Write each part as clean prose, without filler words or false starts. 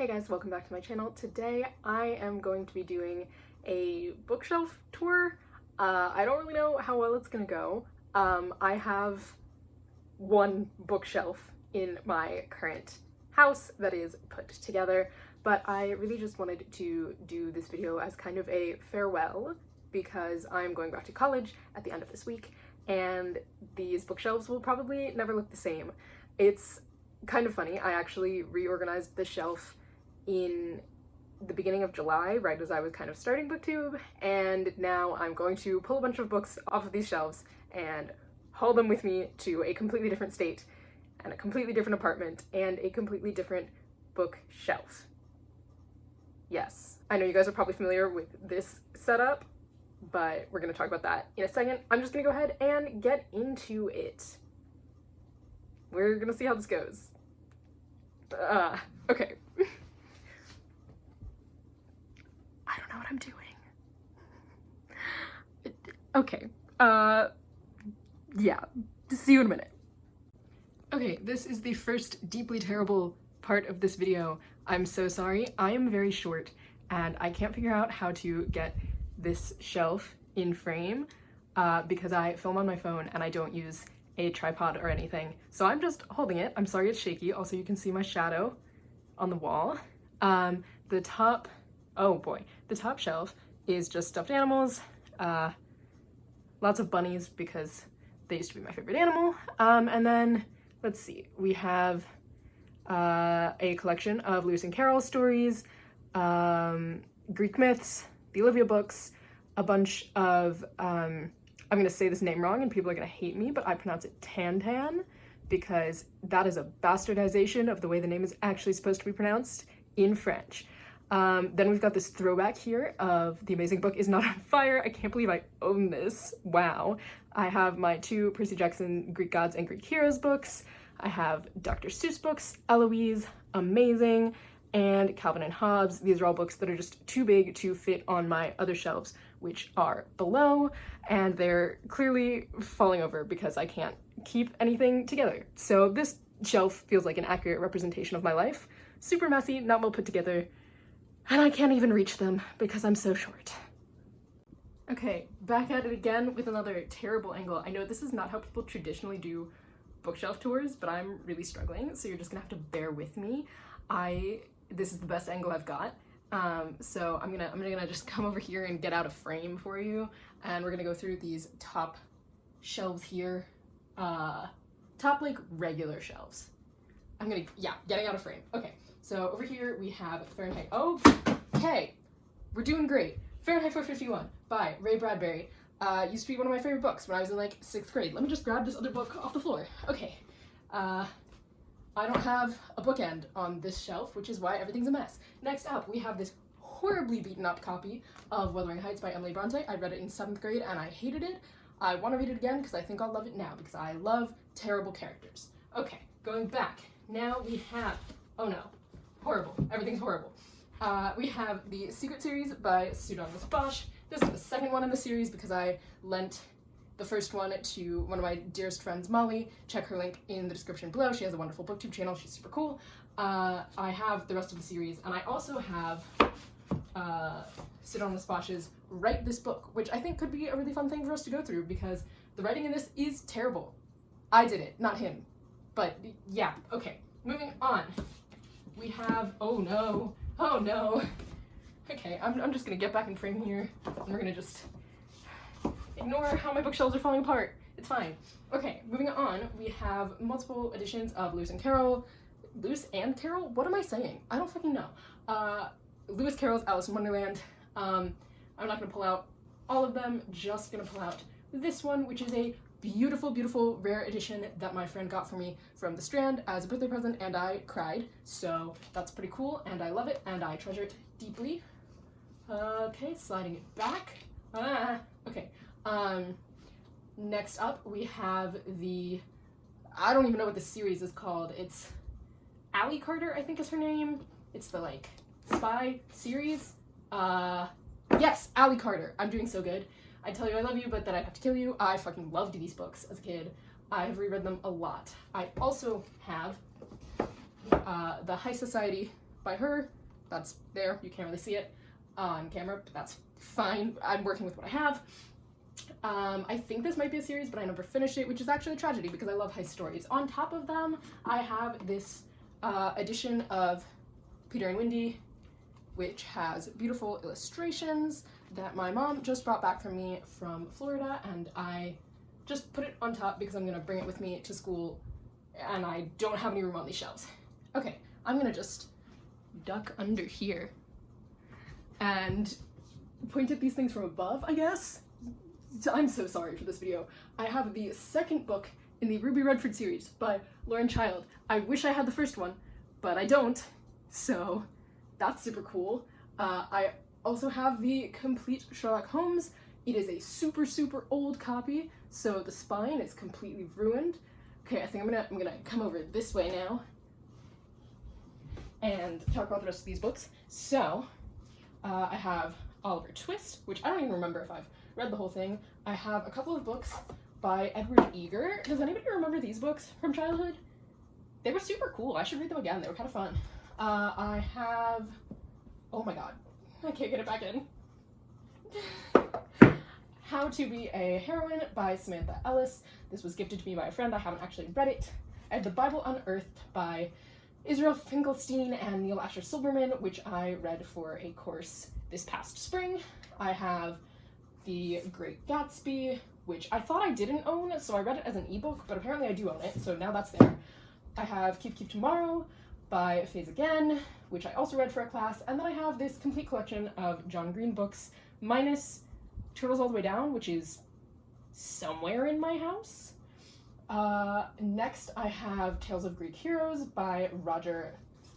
Hey guys, welcome back to my channel. Today I am going to be doing a bookshelf tour. I don't really know how well it's gonna go. I have one bookshelf in my current house that is put together, but I really just wanted to do this video as kind of a farewell because I'm going back to college at the end of this week and these bookshelves will probably never look the same. It's kind of funny, I actually reorganized the shelf in the beginning of July, right as I was kind of starting booktube, and now I'm going to pull a bunch of books off of these shelves and haul them with me to a completely different state and a completely different apartment and a completely different bookshelf. Yes, I know you guys are probably familiar with this setup, but we're going to talk about that in a second. I'm just going to go ahead and get into it. We're going to see how this goes. Okay. I don't know what I'm doing. Okay, yeah, see you in a minute. Okay, this is the first deeply terrible part of this video. I'm so sorry. I am very short and I can't figure out how to get this shelf in frame because I film on my phone and I don't use a tripod or anything. So I'm just holding it. I'm sorry it's shaky. Also, you can see my shadow on the wall. The top, oh boy, the top shelf is just stuffed animals, lots of bunnies because they used to be my favorite animal. And then, let's see, we have a collection of Lewis and Carroll stories, Greek myths, the Olivia books, a bunch of, I'm gonna say this name wrong and people are gonna hate me, but I pronounce it Tantan because that is a bastardization of the way the name is actually supposed to be pronounced in French. Then we've got this throwback here of The Amazing Book Is Not on Fire. I can't believe I own this. Wow. I have my two Percy Jackson Greek Gods and Greek Heroes books. I have Dr. Seuss books, Eloise, Amazing, and Calvin and Hobbes. These are all books that are just too big to fit on my other shelves, which are below, and they're clearly falling over because I can't keep anything together. So this shelf feels like an accurate representation of my life. Super messy, not well put together, and I can't even reach them because I'm so short. Okay, back at it again with another terrible angle. I know this is not how people traditionally do bookshelf tours, but I'm really struggling, so you're just gonna have to bear with me. This is the best angle I've got. So I'm gonna just come over here and get out a frame for you, and we're gonna go through these top shelves here. Top like regular shelves. Getting out a frame. Okay, so over here we have Fahrenheit. Okay, we're doing great. Fahrenheit 451 by Ray Bradbury. Used to be one of my favorite books when I was in like 6th grade. Let me just grab this other book off the floor. Okay, I don't have a bookend on this shelf, which is why everything's a mess. Next up, we have this horribly beaten up copy of Wuthering Heights by Emily Bronte. I read it in 7th grade and I hated it. I want to read it again because I think I'll love it now because I love terrible characters. Okay, going back. Now we have, oh no, horrible. Everything's horrible. We have the Secret series by Pseudonymous Bosch. This is the second one in the series because I lent the first one to one of my dearest friends, Molly. Check her link in the description below. She has a wonderful booktube channel. She's super cool. I have the rest of the series, and I also have Pseudonymous Bosch's Write This Book, which I think could be a really fun thing for us to go through because the writing in this is terrible. I did it, not him. But yeah, okay. Moving on. We have, oh no. Okay, I'm just gonna get back in frame here, and we're gonna just ignore how my bookshelves are falling apart. It's fine. Okay, moving on, we have multiple editions of Lewis and Carroll. Lewis and Carroll? What am I saying? I don't fucking know. Lewis Carroll's Alice in Wonderland. I'm not gonna pull out all of them, just gonna pull out this one, which is a beautiful, beautiful rare edition that my friend got for me from the Strand as a birthday present, and I cried. So that's pretty cool, and I love it, and I treasure it deeply. Okay, sliding it back. Okay. Next up we have the, I don't even know what this series is called. It's Allie Carter, I think is her name. It's the like spy series. Yes, Allie Carter. I'm doing so good. I Tell You I Love You, but then I'd have to kill you. I fucking loved these books as a kid. I have reread them a lot. I also have the High Society by her. That's there. You can't really see it on camera, but that's fine. I'm working with what I have. I think this might be a series, but I never finished it, which is actually a tragedy because I love heist stories. On top of them, I have this edition of Peter and Wendy, which has beautiful illustrations that my mom just brought back for me from Florida, and I just put it on top because I'm gonna bring it with me to school and I don't have any room on these shelves. Okay, I'm gonna just duck under here and point at these things from above, I guess. I'm so sorry for this video. I have the second book in the Ruby Redford series by Lauren Child. I wish I had the first one, but I don't, so that's super cool. I also have the complete Sherlock Holmes. It is a super, super old copy, so the spine is completely ruined. Okay, I think I'm gonna come over this way now and talk about the rest of these books. So, I have Oliver Twist, which I don't even remember if I've read the whole thing. I have a couple of books by Edward Eager. Does anybody remember these books from childhood? They were super cool. I should read them again. They were kind of fun. I have, oh my god, I can't get it back in. How to Be a Heroine by Samantha Ellis. This was gifted to me by a friend. I haven't actually read it. I have The Bible Unearthed by Israel Finkelstein and Neil Asher Silberman, which I read for a course this past spring. I have The Great Gatsby, which I thought I didn't own, so I read it as an ebook, but apparently I do own it, so now that's there. I have Keep Tomorrow by Phase Again, which I also read for a class, and then I have this complete collection of John Green books, minus Turtles All the Way Down, which is somewhere in my house. Next I have Tales of Greek Heroes by Roger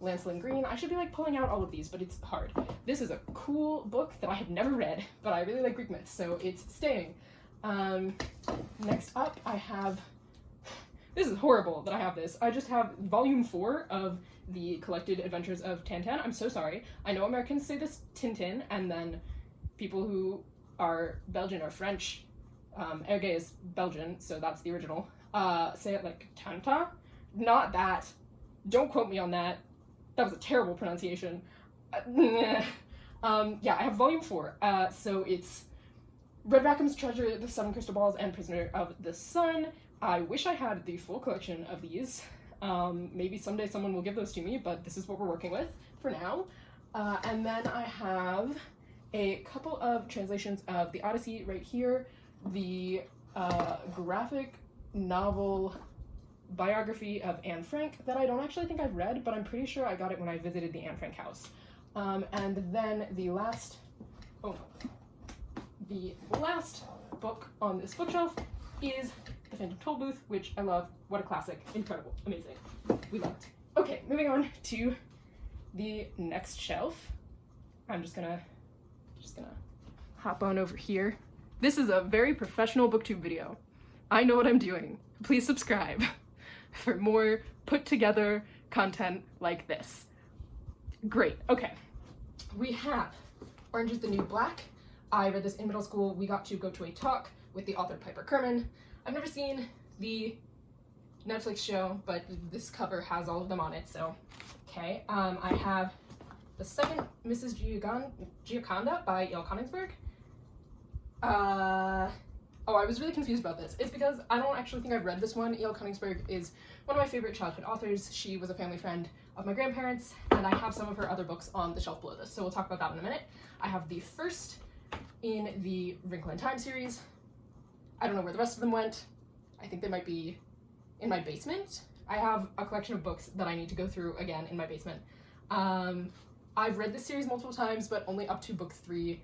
Lancelyn Green. I should be like pulling out all of these, but it's hard. This is a cool book that I have never read, but I really like Greek myths, so it's staying. Next up I have, this is horrible that I have this. I just have volume 4 of the Collected Adventures of Tintin. I'm so sorry. I know Americans say this Tintin, and then people who are Belgian or French, Erge is Belgian, so that's the original, say it like Tanta. Not that. Don't quote me on that. That was a terrible pronunciation. Yeah, I have volume 4. So it's Red Rackham's Treasure, The Seven Crystal Balls, and Prisoner of the Sun. I wish I had the full collection of these. Maybe someday someone will give those to me, but this is what we're working with for now. And then I have a couple of translations of The Odyssey right here. The graphic novel biography of Anne Frank that I don't actually think I've read, but I'm pretty sure I got it when I visited the Anne Frank house. And then the last book on this bookshelf is The Phantom Tollbooth, which I love. What a classic. Incredible. Amazing. We love it. Okay, moving on to the next shelf. I'm just gonna hop on over here. This is a very professional booktube video. I know what I'm doing. Please subscribe for more put together content like this. Great, okay. We have Orange is the New Black. I read this in middle school. We got to go to a talk with the author Piper Kerman. I've never seen the Netflix show, but this cover has all of them on it, so okay. I have The Second Mrs. Gioconda by E.L. Konigsberg. I was really confused about this. It's because I don't actually think I've read this one. E.L. Konigsberg is one of my favorite childhood authors. She was a family friend of my grandparents, and I have some of her other books on the shelf below this, so we'll talk about that in a minute. I have the first in the Wrinkle in Time series. I don't know where the rest of them went. I think they might be in my basement. I have a collection of books that I need to go through again in my basement. I've read this series multiple times, but only up to book 3.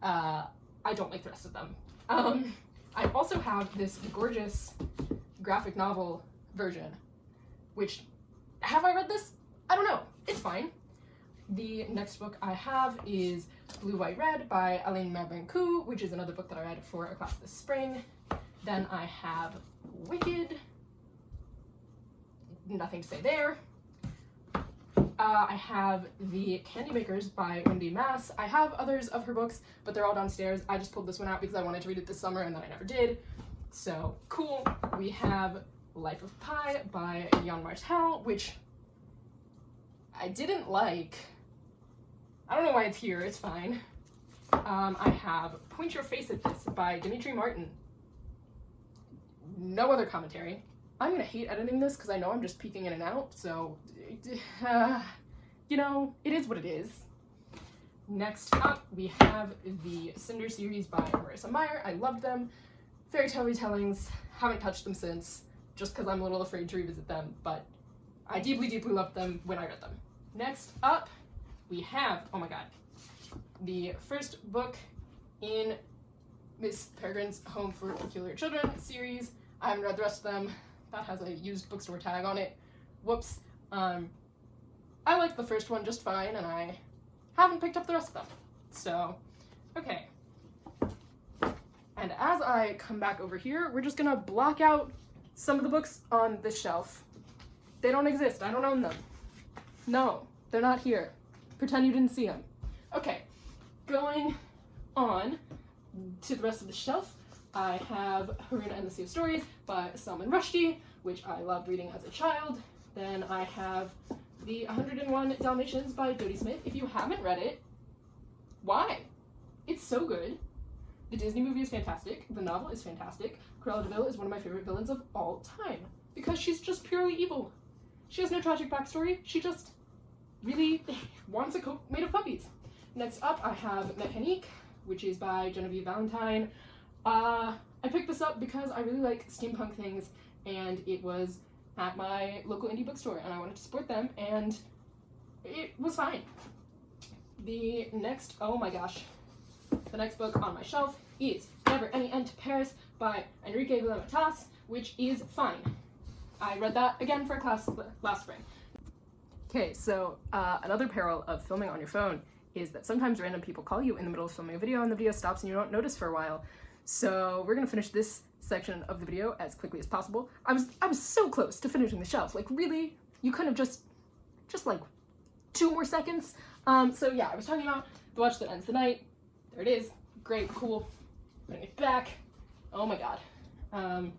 I don't like the rest of them. I also have this gorgeous graphic novel version, which, have I read this? I don't know. It's fine. The next book I have is Blue, White, Red by Alain Mabankou, which is another book that I read for a class this spring. Then I have Wicked. Nothing to say there. I have The Candy Makers by Wendy Mass. I have others of her books, but they're all downstairs. I just pulled this one out because I wanted to read it this summer and then I never did. So, cool. We have Life of Pi by Jan Martel, which I didn't like. I don't know why it's here, it's fine. I have Point Your Face at This by Dimitri Martin. No other commentary. I'm gonna hate editing this because I know I'm just peeking in and out, so, you know, it is what it is. Next up, we have the Cinder series by Marissa Meyer. I loved them. Fairy tale retellings, haven't touched them since, just because I'm a little afraid to revisit them, but I deeply, deeply loved them when I read them. Next up, we have, oh my god, the first book in Miss Peregrine's Home for Peculiar Children series. I haven't read the rest of them. That has a used bookstore tag on it. Whoops. I liked the first one just fine, and I haven't picked up the rest of them. So, okay. And as I come back over here, we're just gonna block out some of the books on this shelf. They don't exist. I don't own them. No, they're not here. Pretend you didn't see them. Okay, going on to the rest of the shelf, I have Haruna and the Sea of Stories by Salman Rushdie, which I loved reading as a child. Then I have The 101 Dalmatians by Dodie Smith. If you haven't read it, why? It's so good. The Disney movie is fantastic. The novel is fantastic. Cruella de Vil is one of my favorite villains of all time because she's just purely evil. She has no tragic backstory. She just really wants a coat made of puppies. Next up, I have Mechanique, which is by Genevieve Valentine. I picked this up because I really like steampunk things, and it was at my local indie bookstore, and I wanted to support them, and it was fine. The next, oh my gosh, the next book on my shelf is Never Any End to Paris by Enrique Villamatas, which is fine. I read that again for a class last spring. Okay, so another peril of filming on your phone is that sometimes random people call you in the middle of filming a video and the video stops and you don't notice for a while. So we're gonna finish this section of the video as quickly as possible. I was so close to finishing the shelf. Like really, you could have just like 2 more seconds. So yeah, I was talking about The Watch That Ends the Night. There it is. Great, cool. Putting it back. Oh my god. Am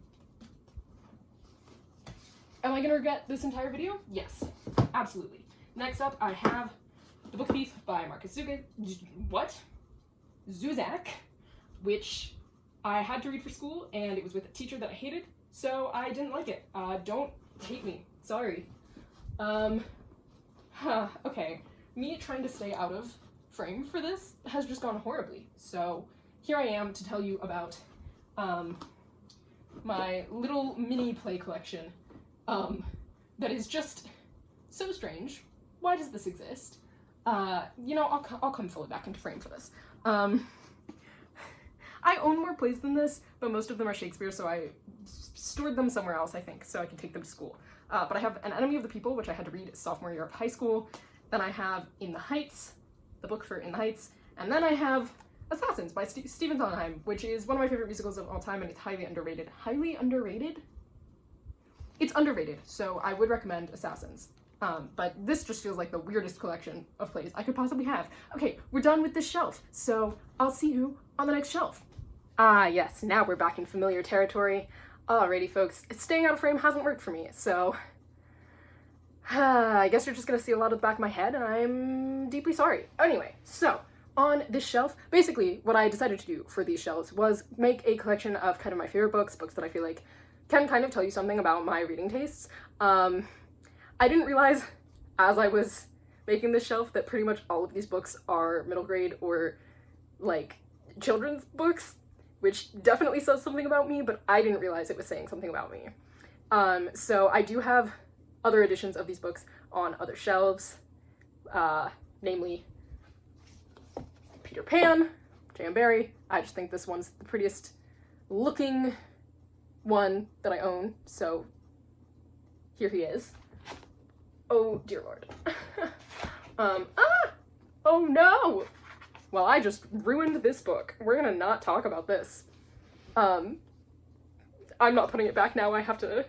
I gonna regret this entire video? Yes, absolutely. Next up, I have The Book Thief by Marcus Zuzak, which I had to read for school, and it was with a teacher that I hated, so I didn't like it. Don't hate me. Sorry. Okay. Me trying to stay out of frame for this has just gone horribly. So here I am to tell you about my little mini play collection that is just so strange. Why does this exist? You know, I'll come fully back into frame for this. I own more plays than this, but most of them are Shakespeare, so I stored them somewhere else, I think, so I can take them to school. But I have An Enemy of the People, which I had to read sophomore year of high school. Then I have In the Heights, the book for In the Heights, and then I have Assassins by Stephen Sondheim, which is one of my favorite musicals of all time, and it's highly underrated. Highly underrated? It's underrated, so I would recommend Assassins. But this just feels like the weirdest collection of plays I could possibly have. Okay, we're done with this shelf, so I'll see you on the next shelf. Ah, yes, now we're back in familiar territory. Alrighty, folks, staying out of frame hasn't worked for me, so I guess you're just gonna see a lot of the back of my head, and I'm deeply sorry. Anyway, so on this shelf, basically what I decided to do for these shelves was make a collection of kind of my favorite books that I feel like can kind of tell you something about my reading tastes. I didn't realize as I was making this shelf that pretty much all of these books are middle grade or like children's books, which definitely says something about me, but I didn't realize it was saying something about me. So I do have other editions of these books on other shelves, namely Peter Pan, J.M. Barrie. I just think this one's the prettiest looking one that I own, so here he is. Oh dear lord. Oh no! Well, I just ruined this book. We're gonna not talk about this. I'm not putting it back now. I have to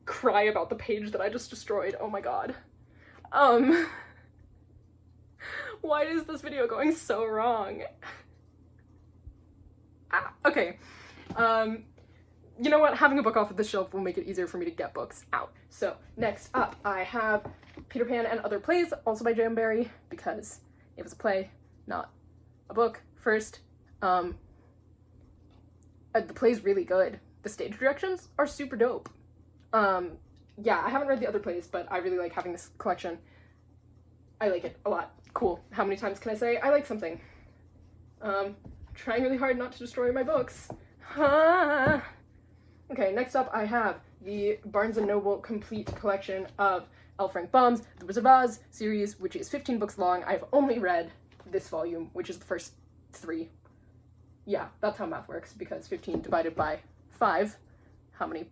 cry about the page that I just destroyed. Oh my god. Why is this video going so wrong? Okay. You know what? Having a book off of the shelf will make it easier for me to get books out. So, next up, I have Peter Pan and Other Plays, also by J.M. Barrie, because it was a play, not a book. First, the play's really good. The stage directions are super dope. Yeah, I haven't read the other plays, but I really like having this collection. I like it a lot. Cool. How many times can I say I like something? Trying really hard not to destroy my books. Okay, next up I have the Barnes & Noble complete collection of L. Frank Baum's The Wizard of Oz series, which is 15 books long. I've only read this volume, which is the first 3. Yeah, that's how math works, because 15 divided by 5, how many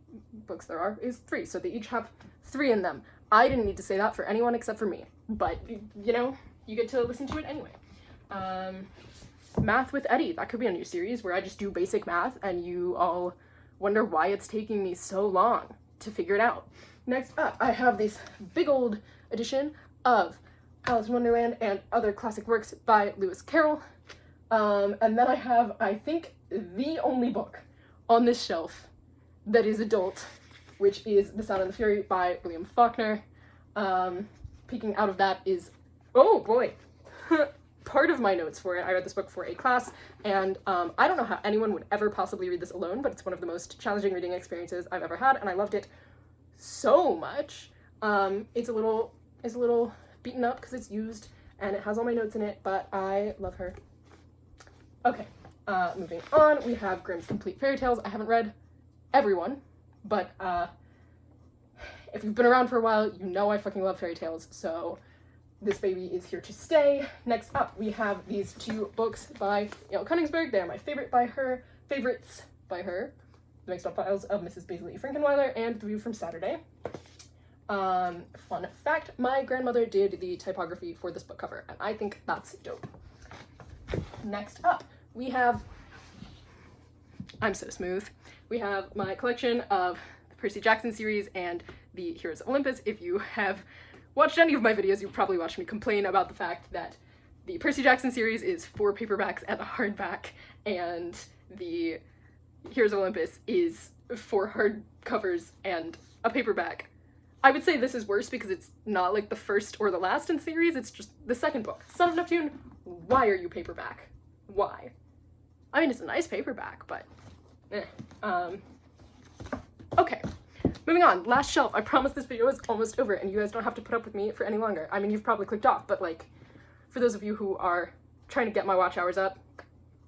books there are, is 3. So they each have 3 in them. I didn't need to say that for anyone except for me, but, you know, you get to listen to it anyway. Math with Eddie, that could be a new series where I just do basic math and you all wonder why it's taking me so long to figure it out. Next up, I have this big old edition of Alice in Wonderland and Other Classic Works by Lewis Carroll. And then I have, I think, the only book on this shelf that is adult, which is The Sound and the Fury by William Faulkner. Peeking out of that is, oh boy, part of my notes for it. I read this book for a class, and I don't know how anyone would ever possibly read this alone, but it's one of the most challenging reading experiences I've ever had, and I loved it so much. It's a little beaten up because it's used, and it has all my notes in it, but I love her. Okay, moving on, we have Grimm's Complete Fairy Tales. I haven't read everyone, but if you've been around for a while, you know I fucking love fairy tales, so this baby is here to stay. Next up, we have these 2 books by Yael Koenigsberg. They are my favorites by her. The Mixed Up Files of Mrs. Basil E. Frankenweiler and The View from Saturday. Fun fact, my grandmother did the typography for this book cover, and I think that's dope. Next up, we have, I'm so smooth, we have my collection of the Percy Jackson series and the Heroes of Olympus. If you have watched any of my videos, you've probably watched me complain about the fact that the Percy Jackson series is 4 paperbacks and a hardback, and the Heroes of Olympus is 4 hardcovers and a paperback. I would say this is worse because it's not like the first or the last in the series, it's just the second book. Son of Neptune, why are you paperback? Why? I mean, it's a nice paperback, but okay. Moving on, last shelf. I promise this video is almost over and you guys don't have to put up with me for any longer. I mean, you've probably clicked off, but like, for those of you who are trying to get my watch hours up,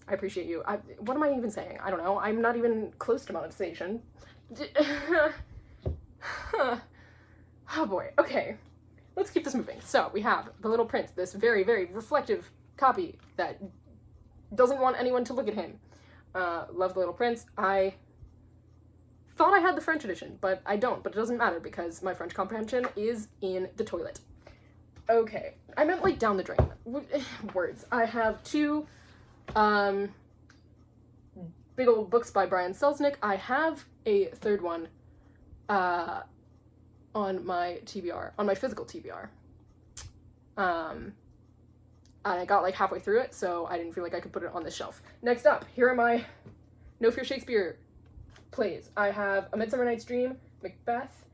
I appreciate you. What am I even saying? I don't know. I'm not even close to monetization. Oh boy, okay. Let's keep this moving. So, we have The Little Prince, this very, very reflective copy that doesn't want anyone to look at him. Love The Little Prince. I thought I had the French edition, but I don't, but it doesn't matter because my French comprehension is in the toilet. Okay, I meant like down the drain. Words. I have 2 big old books by Brian Selznick. I have a 3rd one on my TBR, on my physical TBR. And I got like halfway through it, so I didn't feel like I could put it on this shelf. Next up, here are my No Fear Shakespeare plays. I have A Midsummer Night's Dream, Macbeth.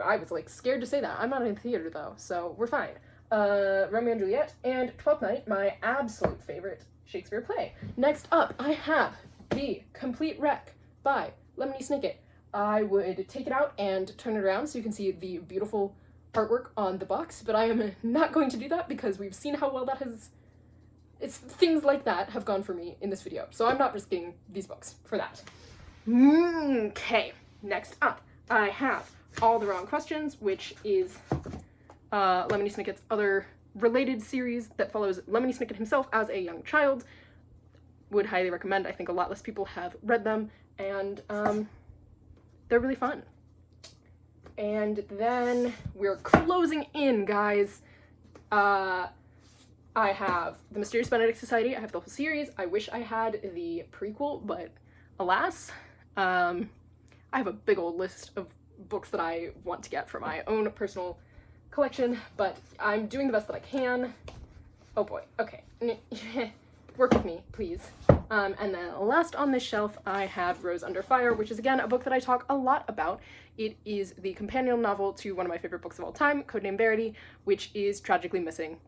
I was like scared to say that. I'm not in the theater though, so we're fine. Romeo and Juliet, and Twelfth Night, my absolute favorite Shakespeare play. Next up, I have The Complete Wreck by Lemony Snicket. I would take it out and turn it around so you can see the beautiful artwork on the box, but I am not going to do that because we've seen how well that has... things like that have gone for me in this video, so I'm not risking these books for that. Okay, next up, I have All the Wrong Questions, which is Lemony Snicket's other related series that follows Lemony Snicket himself as a young child. Would highly recommend. I think a lot less people have read them, and they're really fun. And then we're closing in, guys. I have The Mysterious Benedict Society. I have the whole series. I wish I had the prequel, but alas. I have a big old list of books that I want to get for my own personal collection, but I'm doing the best that I can. Oh boy, okay. Work with me, please. And then last on this shelf, I have Rose Under Fire, which is again a book that I talk a lot about. It is the companion novel to one of my favorite books of all time, Codename Verity, which is tragically missing.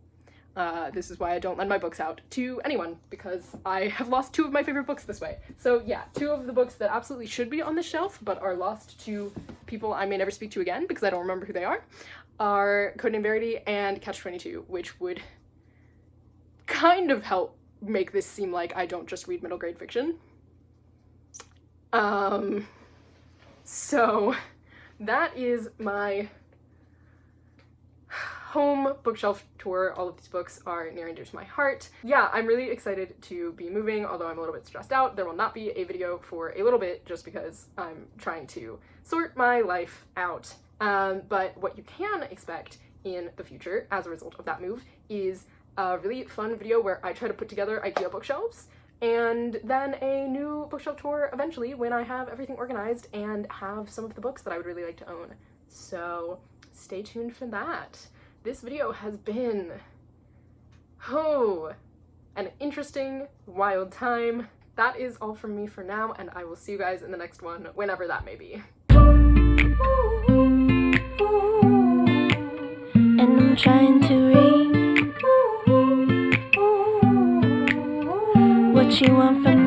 This is why I don't lend my books out to anyone, because I have lost 2 of my favorite books this way. So yeah, 2 of the books that absolutely should be on this shelf, but are lost to people I may never speak to again because I don't remember who they are Codename Verity and Catch-22, which would kind of help make this seem like I don't just read middle grade fiction. So that is my home bookshelf tour. All of these books are near and dear to my heart. Yeah, I'm really excited to be moving, although I'm a little bit stressed out. There will not be a video for a little bit just because I'm trying to sort my life out. But what you can expect in the future as a result of that move is a really fun video where I try to put together IKEA bookshelves, and then a new bookshelf tour eventually when I have everything organized and have some of the books that I would really like to own. So stay tuned for that. This video has been, an interesting, wild time. That is all from me for now, and I will see you guys in the next one, whenever that may be. And I'm trying to read what you want from